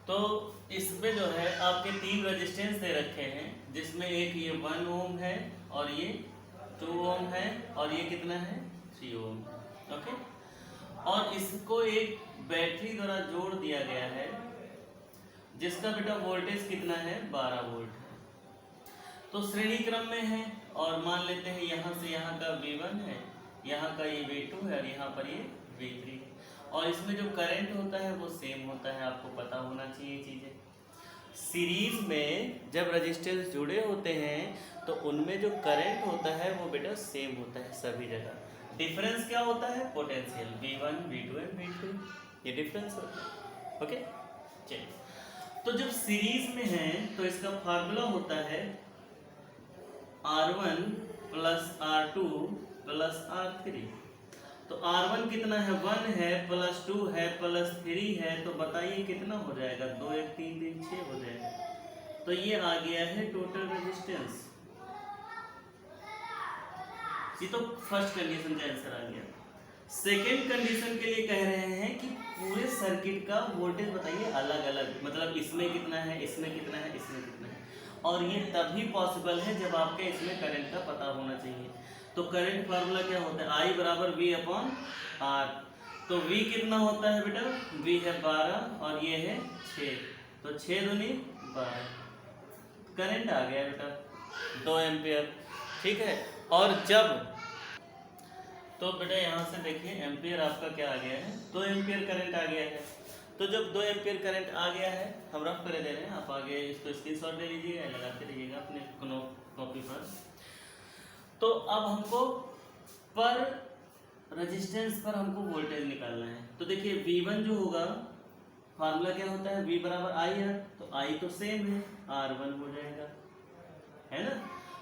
तो इसमें जो है आपके 3 रेजिस्टेंस दे रखे हैं, जिसमें एक ये 1 ओम है और ये 2 ओम है और ये कितना है 3 ओम। ओके, और इसको एक बैटरी द्वारा जोड़ दिया गया है जिसका बेटा वोल्टेज कितना है 12 वोल्ट है। तो श्रेणी क्रम में है और मान लेते हैं यहाँ से यहाँ का V1 है, यहाँ का ये V2 है और यहाँ पर ये V3 है, और इसमें जो करंट होता है वो सेम होता है। आपको पता होना चाहिए चीज़ें। सीरीज में जब रेजिस्टेंस जुड़े होते हैं तो उनमें जो करंट होता है वो बेटा सेम होता है सभी जगह। डिफरेंस क्या होता है potential, V1 V2 and V3, ये डिफरेंस होता है। ओके, चलिए, तो जब सीरीज में है तो इसका फार्मूला होता है R1 plus R2 plus R3। तो R1 कितना है 1 है, प्लस 2 है, प्लस 3 है, तो बताइए कितना हो जाएगा, 2 1 3 3 6 हो जाएगा। तो ये आ गया है टोटल रेजिस्टेंस। ये तो फर्स्ट कंडीशन का आंसर आ गया। सेकेंड कंडीशन के लिए कह रहे हैं कि पूरे सर्किट का वोल्टेज बताइए अलग अलग, मतलब इसमें कितना है, इसमें कितना है, इसमें कितना है, और ये तभी पॉसिबल है जब आपके इसमें करंट का पता होना चाहिए। तो करंट फार्मूला क्या होता है, I बराबर V अपॉन R। तो V कितना होता है बेटा, V है 12 और ये है 6, तो 6 दूनी 12, करंट आ गया बेटा 2 एम्पियर। ठीक है, और जब, तो बेटा यहाँ से देखिए एम्पियर आपका क्या आ गया है, 2 एम्पियर करंट आ गया है। तो जब 2 एम्पियर करंट आ गया है, हम रफ कर दे रहे हैं, आप आगे इसको स्क्रीनशॉट ले लीजिएगा, लगाते रहिएगा अपने कॉपी पर। तो अब हमको पर रेजिस्टेंस पर हमको वोल्टेज निकालना है। तो देखिए V1 जो होगा, फार्मूला क्या होता है, V बराबर IR, तो I तो सेम है, R1 हो जाएगा, है ना।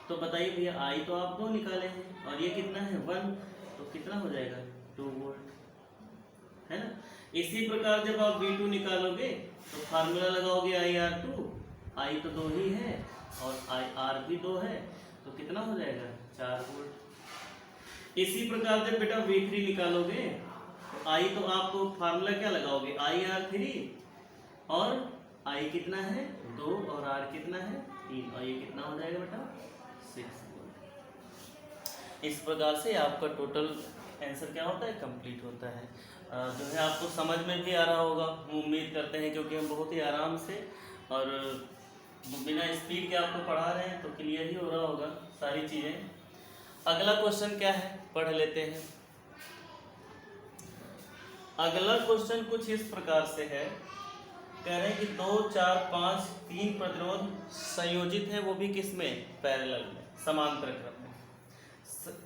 तो बताइए भैया I तो आप 2 निकाले हैं और ये कितना है 1, तो कितना हो जाएगा 2 वोल्ट, है ना। इसी प्रकार जब आप V2 निकालोगे तो फार्मूला लगाओगे IR2, I तो 2 ही है और IR भी 2 है, तो कितना हो जाएगा 4 वोल्ट। इसी प्रकार जब बेटा V3 निकालोगे तो I तो आपको फार्मूला क्या लगाओगे IR3, और I कितना है 2 और R कितना है 3, और ये कितना हो जाएगा बेटा 6 वोल्ट। इस प्रकार से आपका टोटल आंसर क्या होता है, कंप्लीट होता है। जो है आपको समझ में भी आ रहा होगा, हम उम्मीद करते हैं, क्योंकि हम बहुत ही आराम से और बिना स्पीड के आपको पढ़ा रहे हैं, तो क्लियर ही हो रहा होगा सारी चीज़ें। अगला क्वेश्चन क्या है पढ़ लेते हैं। अगला क्वेश्चन कुछ इस प्रकार से है, कह रहे हैं कि 2 4 5 3 प्रतिरोध संयोजित है, वो भी किसमें, पैरेलल में, समांतर क्रम में।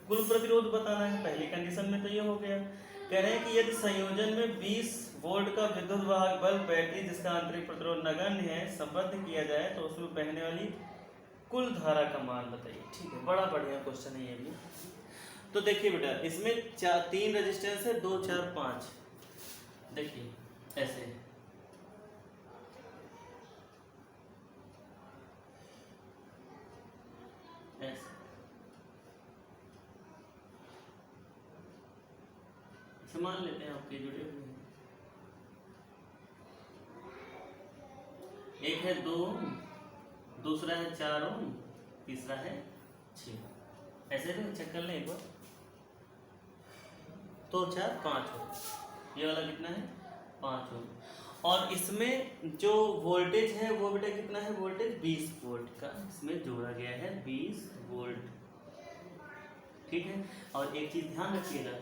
कुल प्रतिरोध बताना है, पहली कंडीशन में तो ये हो गया। कह रहे हैं कि यदि संयोजन में 20 वोल्ट का विद्युत वाहक बल्ब बैटरी जिसका आंतरिक प्रतिरोध नगण्य है संबद्ध किया जाए तो उसमें बहने वाली कुल धारा का मान बताइए। ठीक है, बड़ा बढ़िया क्वेश्चन है ये भी। तो देखिए बेटा, इसमें 3 रेजिस्टेंस है, 2 4 5, देखिए ऐसे, ऐसे मान लेते हैं आपके जुड़े हुए हैं। एक है 2 ओम, दूसरा है 4 ओम, तीसरा है 6। ऐसे तो चेक कर लें एक बार, 2 4 5 ओम, ये वाला कितना है 5 ओम, और इसमें जो वोल्टेज है वो बेटा कितना है, वोल्टेज 20 वोल्ट का इसमें जोड़ा गया है, 20 वोल्ट। ठीक है, और एक चीज ध्यान रखिएगा,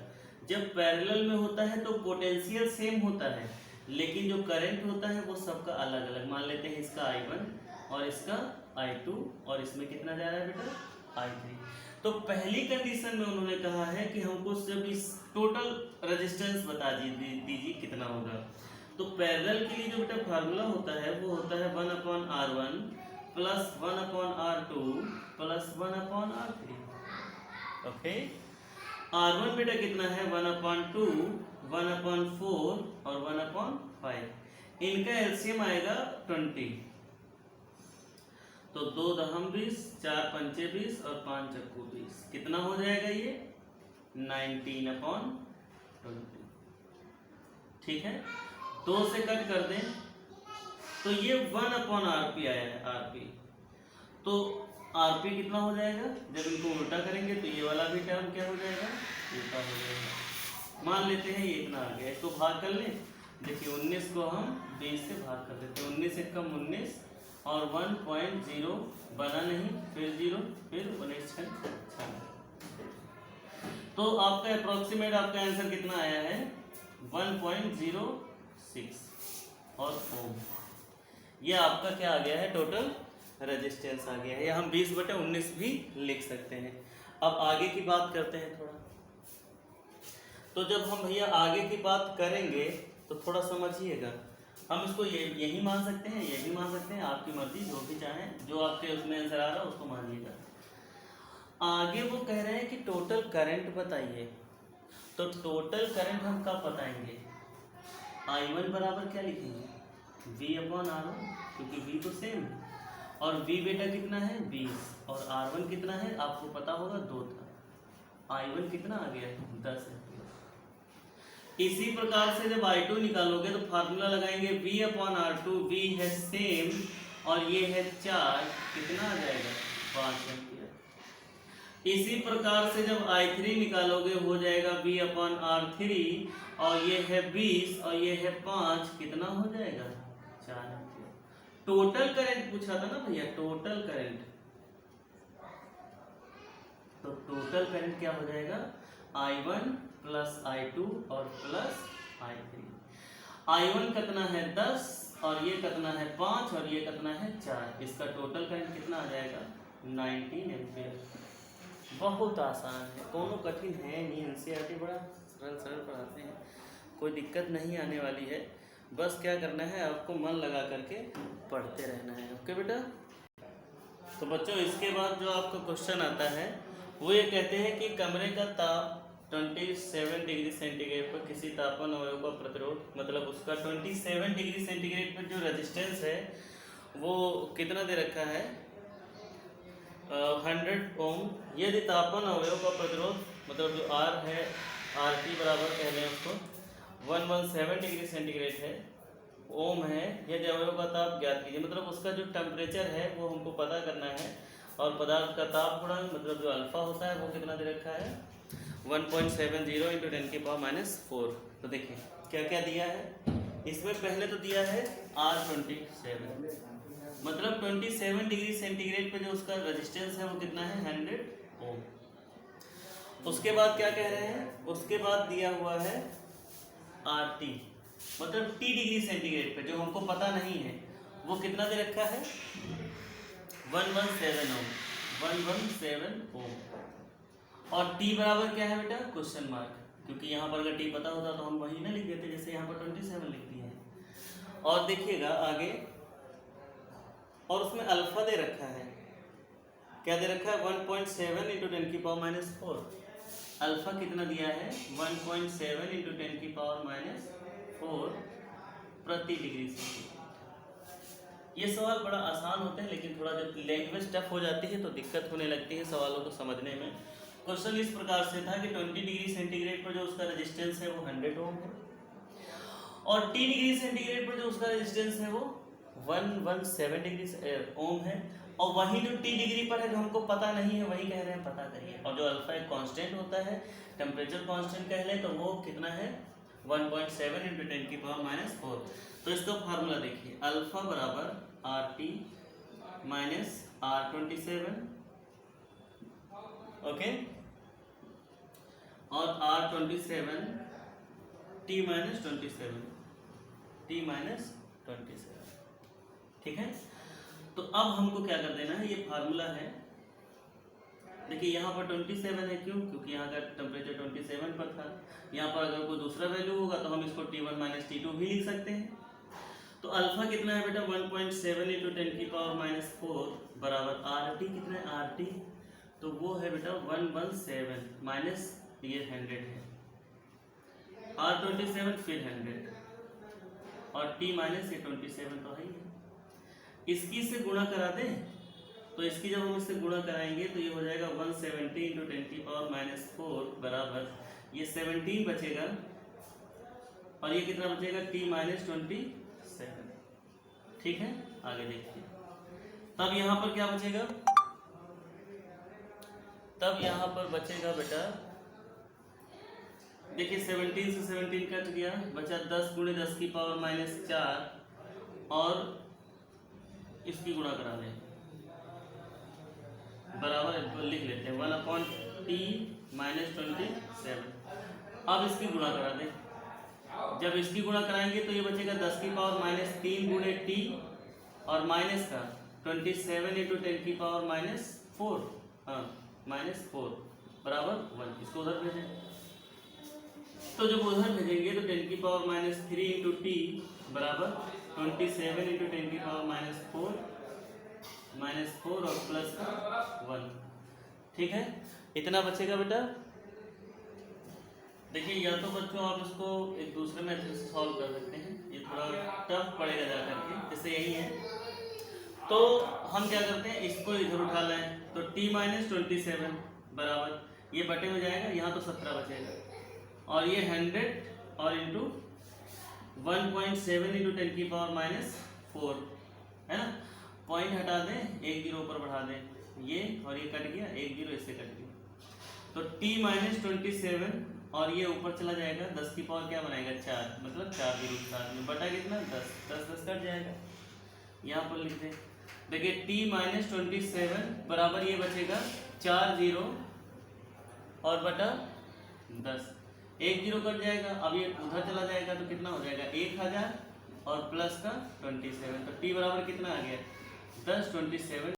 जब पैरेलल में होता है तो पोटेंशियल सेम होता है, लेकिन जो करंट होता है वो सबका अलग अलग। मान लेते हैं इसका I1 और इसका I2, और इसमें कितना जा रहा है बेटा I3। तो पहली कंडीशन में उन्होंने कहा है कि हमको सिर्फ इस टोटल रेजिस्टेंस बता दीजिए कितना होगा। तो पैरेलल के लिए जो बेटा फार्मूला होता है वो होता है 1/R1 plus 1/R2 plus 1/R3। Okay, R1 बेटा कितना है 1/2, 1/4 और 1/5, इनका एलसीएम आएगा 20। तो 2 दहम 20, 4 पंचे 20 और 5 चक्कू 20, कितना हो जाएगा ये 19/20। ठीक है, 2 से कट कर दें तो ये 1/RP आया है, RP। तो RP कितना हो जाएगा, जब इनको उल्टा करेंगे तो ये वाला भी टर्म क्या हो जाएगा, उल्टा हो जाएगा। मान लेते हैं ये इतना आ गया, इसको भाग कर लें। देखिए 19 को हम 20 से भाग कर देते हैं, 19 एक कम 19 और 1.0 बना नहीं, फिर 0, फिर 19 6। तो आपका अप्रोक्सीमेट आपका आंसर कितना आया है, 1.06 और ओम। ये आपका क्या आ गया है, टोटल रेजिस्टेंस आ गया है, या हम 20/19 भी लिख सकते हैं। अब आगे की बात करते हैं थोड़ा। तो जब हम भैया आगे की बात करेंगे तो थोड़ा समझिएगा, हम इसको यही मान सकते हैं, ये भी मान सकते हैं, आपकी मर्जी, जो भी चाहें, जो आपके उसमें आंसर आ रहा है उसको मानिएगा। आगे वो कह रहे हैं कि टोटल करंट बताइए। तो टोटल करंट हम कब बताएंगे, I1 बराबर क्या लिखेंगे, V/R1, क्योंकि V तो सेम, और V बेटा कितना है 20, और R1 कितना है आपको पता होगा 2 था। I1 कितना आ गया है 10 एम्पीयर। इसी प्रकार से जब I2 निकालोगे तो फार्मूला लगाएंगे V/R2, V है सेम और ये है 4, कितना आ जाएगा 5 एम्पीयर। इसी प्रकार से जब I3 निकालोगे हो जाएगा V/R3 और ये है 20 और ये है 5, कितना हो जाएगा 4 एम्पीयर। टोटल करंट पूछा था ना भैया, टोटल करंट। तो टोटल करंट क्या हो जाएगा, I1 प्लस I2 और प्लस I3। I1 कितना है 10 और ये कितना है 5 और ये कितना है 4, इसका टोटल करंट कितना आ जाएगा 19 एम्पीयर। बहुत आसान है, कोनो कठिन है नहीं, एनसीईआरटी बड़ा सरल सरल पढ़ाते हैं, कोई दिक्कत नहीं आने वाली है। बस क्या करना है, आपको मन लगा करके पढ़ते रहना है। ओके बेटा। तो बच्चों इसके बाद जो आपका क्वेश्चन आता है वो ये कहते हैं कि कमरे का ताप 27 डिग्री सेंटीग्रेड पर किसी तापमान अवयव का प्रतिरोध, मतलब उसका 27 डिग्री सेंटीग्रेड पर जो रेजिस्टेंस है वो कितना दे रखा है 100 ओम। यदि तापमान अवयव का प्रतिरोध, मतलब जो R है, RT बराबर कह लें उसको 117 डिग्री सेंटीग्रेड है, ओम है, यदि अवयव का ताप ज्ञात कीजिए, मतलब उसका जो टेम्परेचर है वो हमको पता करना है, और पदार्थ का ताप गुणांक, मतलब जो अल्फा होता है वो कितना दे रखा है 1.70 × 10⁻⁴। तो देखिए क्या क्या दिया है इसमें, पहले तो दिया है R27, मतलब 27 डिग्री सेंटीग्रेड पे जो उसका रेजिस्टेंस है वो कितना है 100 ओम। उसके बाद क्या कह रहे हैं, उसके बाद दिया हुआ है RT, मतलब T डिग्री सेंटीग्रेड पे जो हमको पता नहीं है वो कितना दे रखा है 117 ओम, 117 ओम। और T बराबर क्या है बेटा क्वेश्चन मार्क, क्योंकि यहाँ पर अगर T पता होता तो हम वही ना लिख देते, जैसे यहाँ पर 27 लिख दिए हैं। और देखिएगा आगे, और उसमें अल्फा दे रखा है, क्या दे रखा है 1.7 × 10⁻⁴। अल्फा कितना दिया है 1.7 × 10⁻⁴ प्रति डिग्री सेंटीग्रेड। ये सवाल बड़ा आसान होते हैं, लेकिन थोड़ा जब लैंग्वेज टफ हो जाती है तो दिक्कत होने लगती है सवालों को समझने में। क्वेश्चन इस प्रकार से था कि 20 डिग्री सेंटीग्रेड पर जो उसका रेजिस्टेंस है वो 100 ओम है, और T डिग्री सेंटीग्रेड पर जो उसका रेजिस्टेंस है वो 117 डिग्री ओम है, और वही जो T डिग्री पर है जो हमको पता नहीं है वही कह रहे हैं पता करिए। और जो अल्फा एक कांस्टेंट होता है, टेम्परेचर कांस्टेंट कह लें, तो वो कितना है 1.7 × 10⁻⁴। तो इसका फार्मूला देखिए, अल्फा बराबर RT माइनस R27, ओके, और R27 T minus 27, T minus 27, ठीक है। तो अब हमको क्या कर देना है, ये फार्मूला है, देखिए यहाँ पर 27 है, क्यों, क्योंकि यहाँ का टेम्परेचर 27 पर था। यहाँ पर अगर कोई दूसरा वैल्यू होगा तो हम इसको T1 माइनस T2 भी लिख सकते हैं। तो अल्फा कितना है बेटा 1.7 × 10⁻⁴ बराबर RT, कितना है RT, तो वो है बेटा 117 माइनस ये 100 है, R27 फिर 100 और T माइनस ये 27 तो है ही है। इसकी से गुणा करा दें, तो इसकी जब हम इससे गुणा कराएंगे तो ये हो जाएगा 170 × 10⁻⁴ बराबर ये 17 बचेगा और ये कितना बचेगा T माइनस 27, ठीक है, आगे देखिए। तब यहाँ पर क्या बचेगा, तब यहाँ पर बचेगा बेटा, देखिए 17 से 17 कट गया, बचा 10 गुणे 10 की पावर माइनस 4 और इसकी गुणा करा दें, बराबर लिख लेते हैं 1/t माइनस 27। अब इसकी गुणा करा दें, जब इसकी गुणा कराएंगे तो ये बचेगा 10 की पावर माइनस 3 गुणे t और माइनस का 27 इंटू 10 की पावर माइनस 4, हाँ माइनस 4 बराबर 1। इसको उधर भेजें, तो जब उधर भेजेंगे तो 10 की पावर माइनस 3 इंटू टी बराबर 27 इंटू 10 की पावर माइनस 4 और प्लस 1, ठीक है। इतना बचेगा बेटा। देखिए या तो बच्चों आप इसको एक दूसरे मेथड से सॉल्व कर सकते हैं, ये थोड़ा टफ पड़ेगा जा करके, जैसे यही है तो हम क्या करते हैं, इसको इधर उठा लें तो t माइनस 27 बराबर ये बटे में जाएगा, यहाँ तो 17 बचेगा और ये 100 और इंटू 1.7 इंटू 10 की पावर माइनस 4 है ना। पॉइंट हटा दें, एक जीरो ऊपर बढ़ा दें, ये और ये कट गया, एक जीरो इससे कट गया, तो t माइनस 27 और ये ऊपर चला जाएगा, 10 की पावर क्या बनाएगा 4, मतलब 4 जीरो साथ में बटा कितना 10, 10 10 कट जाएगा, यहाँ पर लिख दें। देखिए t माइनस 27 बराबर ये बचेगा 4 जीरो और बटा 10, एक जीरो कट जाएगा, अब ये उधर चला जाएगा तो कितना हो जाएगा 1000 और प्लस का 27, तो t बराबर कितना आ गया 10, 27